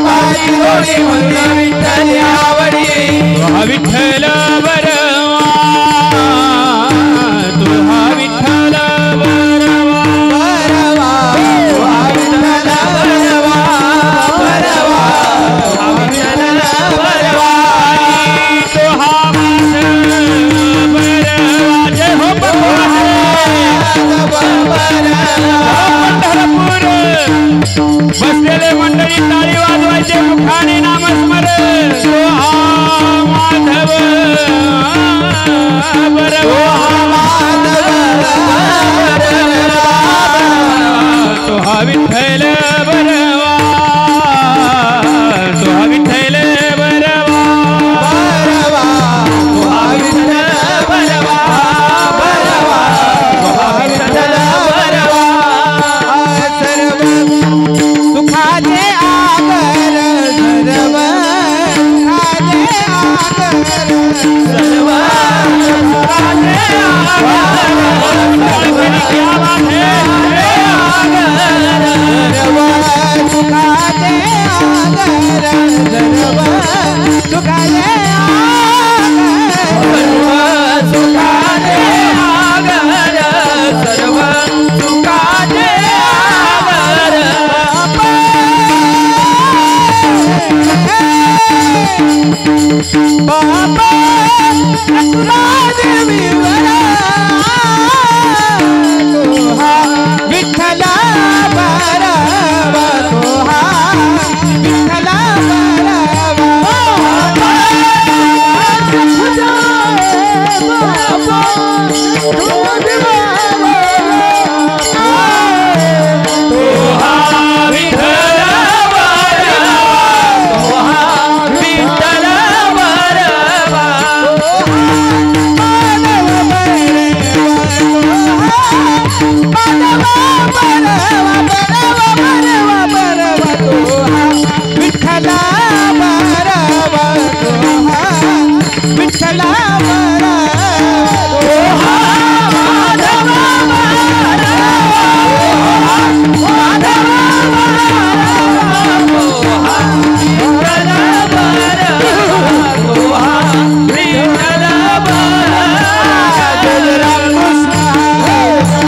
माझी जोडी म्हणून विठ्ठल आवडी तो हा विठ्ठल बरवा तो हा विठ्ठल बरवा बरवा तो हा विठ्ठल बरवा बरवा तो हा विठ्ठल बरवा तो हा माधव बरवा जय हो पंढरपूर बसलेले मंडळी टाळी वाजवायचे मुखाने नामस्मरण तो हा माधव बरवा तो हा विठ्ठल बरवा तो हा विठ्ठल बरवा तो हा विठ्ठल बरवा बरवा तो हा विठ्ठल बरवा सर्व सुखाचे आगर सर्व सुखाचे आगर सर्व सुखाचे विठ्ठला